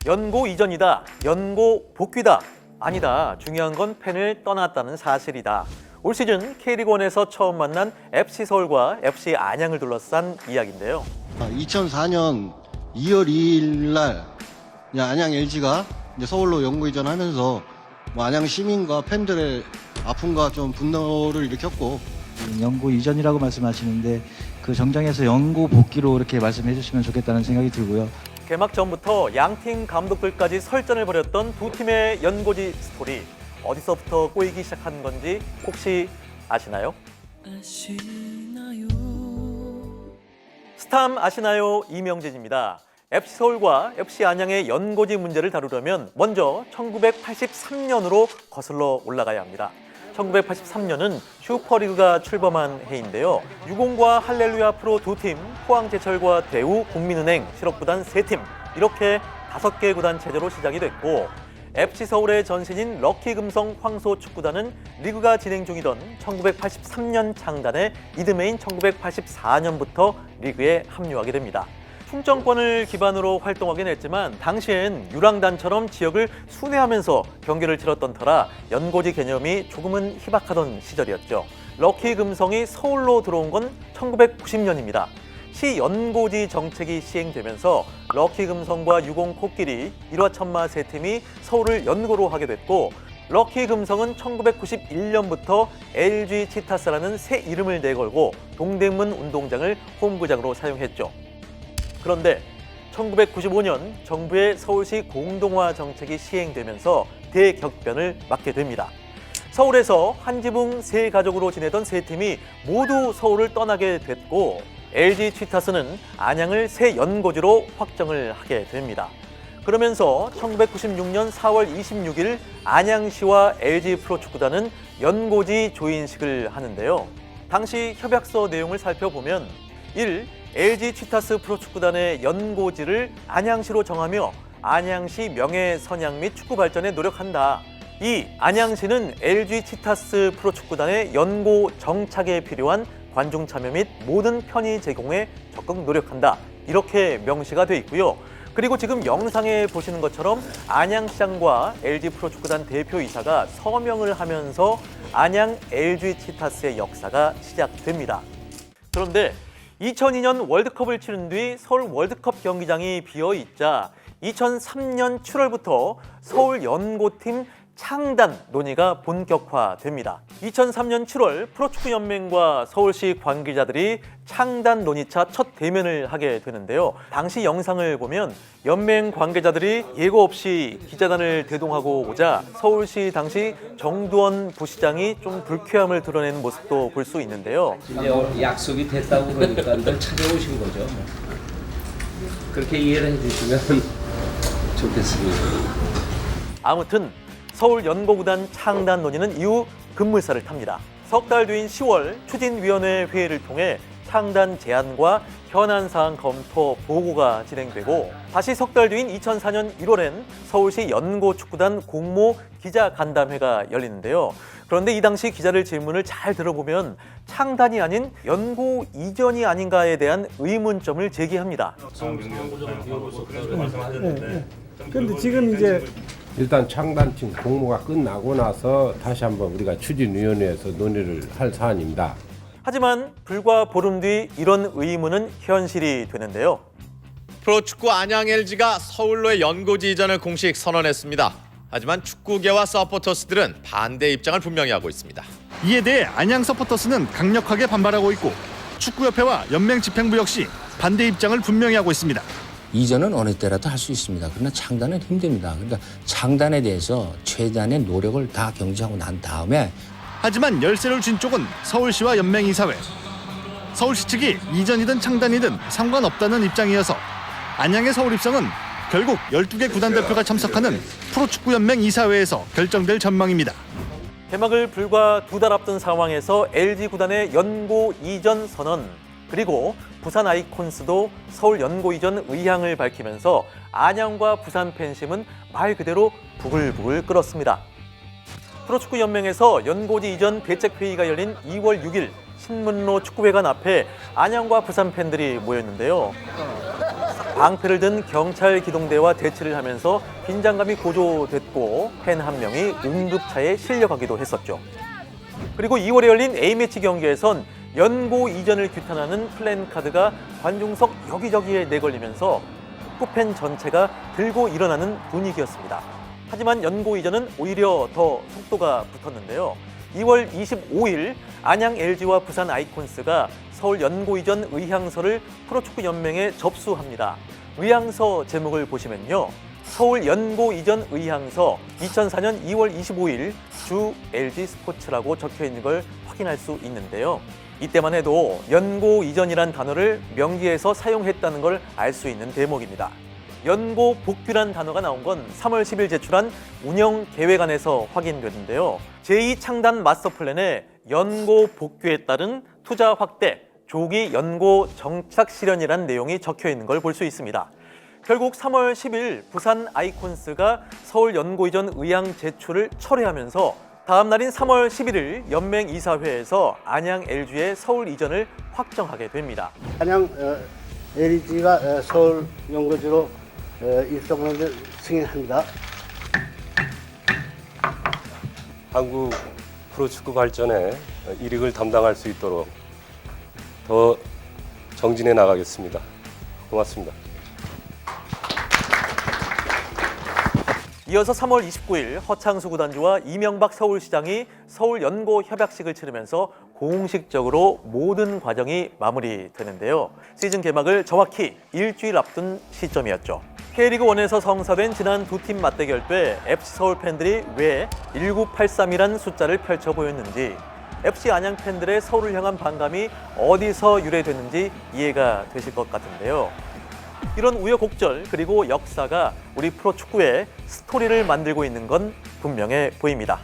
연고 이전이다, 연고 복귀다. 아니다, 중요한 건 팬을 떠났다는 사실이다. 올 시즌 K리그1에서 처음 만난 FC서울과 FC 안양을 둘러싼 이야기인데요. 2004년 2월 2일 날 안양 LG가 서울로 연고 이전하면서 안양 시민과 팬들의 아픔과 좀 분노를 일으켰고, 연고 이전이라고 말씀하시는데 그 정장에서 연고 복귀로 이렇게 말씀해 주시면 좋겠다는 생각이 들고요. 개막 전부터 양팀 감독들까지 설전을 벌였던 두 팀의 연고지 스토리. 어디서부터 꼬이기 시작한 건지 혹시 아시나요? 스탐 아시나요? 이명진입니다. FC서울과 FC 안양의 연고지 문제를 다루려면 먼저 1983년으로 거슬러 올라가야 합니다. 1983년은 슈퍼리그가 출범한 해인데요. 유공과 할렐루야 프로 2팀, 포항제철과 대우, 국민은행, 실업구단 3팀 이렇게 5개 구단 체제로 시작이 됐고, FC서울의 전신인 럭키금성 황소축구단은 리그가 진행 중이던 1983년 창단에 이듬해인 1984년부터 리그에 합류하게 됩니다. 충청권을 기반으로 활동하긴 했지만 당시엔 유랑단처럼 지역을 순회하면서 경기를 치렀던 터라 연고지 개념이 조금은 희박하던 시절이었죠. 럭키금성이 서울로 들어온 건 1990년입니다. 시 연고지 정책이 시행되면서 럭키금성과 유공코끼리, 일화천마 세 팀이 서울을 연고로 하게 됐고, 럭키금성은 1991년부터 LG 치타스라는 새 이름을 내걸고 동대문 운동장을 홈구장으로 사용했죠. 그런데 1995년 정부의 서울시 공동화 정책이 시행되면서 대격변을 맞게 됩니다. 서울에서 한 지붕 세 가족으로 지내던 세 팀이 모두 서울을 떠나게 됐고, LG 치타스는 안양을 새 연고지로 확정을 하게 됩니다. 그러면서 1996년 4월 26일 안양시와 LG 프로축구단은 연고지 조인식을 하는데요. 당시 협약서 내용을 살펴보면 1. LG 치타스 프로축구단의 연고지를 안양시로 정하며 안양시 명예 선양 및 축구 발전에 노력한다. 2. 안양시는 LG 치타스 프로축구단의 연고 정착에 필요한 관중 참여 및 모든 편의 제공에 적극 노력한다. 이렇게 명시가 돼 있고요. 그리고 지금 영상에 보시는 것처럼 안양시장과 LG 프로축구단 대표이사가 서명을 하면서 안양 LG 치타스의 역사가 시작됩니다. 그런데 2002년 월드컵을 치른 뒤 서울 월드컵 경기장이 비어있자 2003년 7월부터 서울 연고팀 창단 논의가 본격화됩니다. 2003년 7월 프로축구연맹과 서울시 관계자들이 창단 논의차 첫 대면을 하게 되는데요. 당시 영상을 보면 연맹 관계자들이 예고 없이 기자단을 대동하고 오자 서울시 당시 정두원 부시장이 좀 불쾌함을 드러내는 모습도 볼 수 있는데요. 이제 약속이 됐다고 그러니까 늘 찾아오신 거죠. 그렇게 이해를 해주시면 좋겠습니다. 아무튼 서울 연고구단 창단 논의는 이후 급물살을 탑니다. 석 달 뒤인 10월 추진위원회 회의를 통해 창단 제안과 현안 사항 검토 보고가 진행되고, 다시 석 달 뒤인 2004년 1월엔 서울시 연고축구단 공모 기자간담회가 열리는데요. 그런데 이 당시 기자들 질문을 잘 들어보면 창단이 아닌 연고 이전이 아닌가에 대한 의문점을 제기합니다. 그런데 지금 이제 일단 창단팀 공모가 끝나고 나서 다시 한번 우리가 추진위원회에서 논의를 할 사안입니다. 하지만 불과 보름 뒤 이런 의문은 현실이 되는데요. 프로축구 안양 LG가 서울로의 연고지 이전을 공식 선언했습니다. 하지만 축구계와 서포터스들은 반대 입장을 분명히 하고 있습니다. 이에 대해 안양 서포터스는 강력하게 반발하고 있고, 축구협회와 연맹집행부 역시 반대 입장을 분명히 하고 있습니다. 이전은 어느 때라도 할 수 있습니다. 그러나 창단은 힘듭니다. 그러니까 창단에 대해서 최대한의 노력을 다 경지하고 난 다음에, 하지만 열세를 쥔 쪽은 서울시와 연맹이사회. 서울시 측이 이전이든 창단이든 상관없다는 입장이어서 안양의 서울 입성은 결국 12개 구단 대표가 참석하는 프로축구연맹 이사회에서 결정될 전망입니다. 개막을 불과 2달 앞둔 상황에서 LG 구단의 연고 이전 선언, 그리고 부산 아이콘스도 서울 연고 이전 의향을 밝히면서 안양과 부산 팬심은 말 그대로 부글부글 끓었습니다. 프로축구연맹에서 연고지 이전 대책회의가 열린 2월 6일 신문로 축구회관 앞에 안양과 부산 팬들이 모였는데요. 방패를 든 경찰 기동대와 대치를 하면서 긴장감이 고조됐고 팬 한 명이 응급차에 실려가기도 했었죠. 그리고 2월에 열린 A매치 경기에선 연고 이전을 규탄하는 플랜카드가 관중석 여기저기에 내걸리면서 축구팬 전체가 들고 일어나는 분위기였습니다. 하지만 연고 이전은 오히려 더 속도가 붙었는데요. 2월 25일 안양 LG와 부산 아이콘스가 서울 연고 이전 의향서를 프로축구연맹에 접수합니다. 의향서 제목을 보시면요. 서울 연고 이전 의향서 2004년 2월 25일 주 LG 스포츠라고 적혀 있는 걸 확인할 수 있는데요. 이때만 해도 연고 이전이란 단어를 명기에서 사용했다는 걸 알 수 있는 대목입니다. 연고 복귀란 단어가 나온 건 3월 10일 제출한 운영 계획안에서 확인됐는데요. 제2창단 마스터 플랜에 연고 복귀에 따른 투자 확대, 조기 연고 정착 실현이라는 내용이 적혀 있는 걸 볼 수 있습니다. 결국 3월 10일 부산 아이콘스가 서울 연고 이전 의향 제출을 철회하면서 다음 날인 3월 11일 연맹 이사회에서 안양 LG의 서울 이전을 확정하게 됩니다. 안양 LG가 서울 연고지로 입성하는 승인합니다. 한국 프로축구 발전에 일익을 담당할 수 있도록 더 정진해 나가겠습니다. 고맙습니다. 이어서 3월 29일 허창수 구단주와 이명박 서울시장이 서울 연고 협약식을 치르면서 공식적으로 모든 과정이 마무리되는데요. 시즌 개막을 정확히 일주일 앞둔 시점이었죠. K리그1에서 성사된 지난 두 팀 맞대결 때 FC 서울 팬들이 왜 1983이란 숫자를 펼쳐 보였는지, FC 안양 팬들의 서울을 향한 반감이 어디서 유래됐는지 이해가 되실 것 같은데요. 이런 우여곡절 그리고 역사가 우리 프로축구의 스토리를 만들고 있는 건 분명해 보입니다.